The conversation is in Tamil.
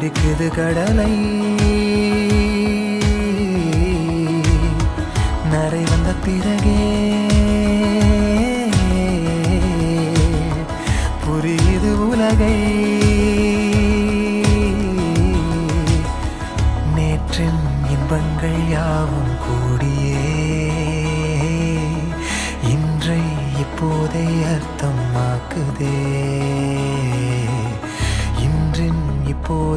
இருக்குது கடலை நரை வந்த பிறகே புரியுது உலகை நேற்றின் இன்பங்கள் யாவும் கூடியே இன்றை இப்போதை அர்த்தமாக்குதே இன்றின் இப்போது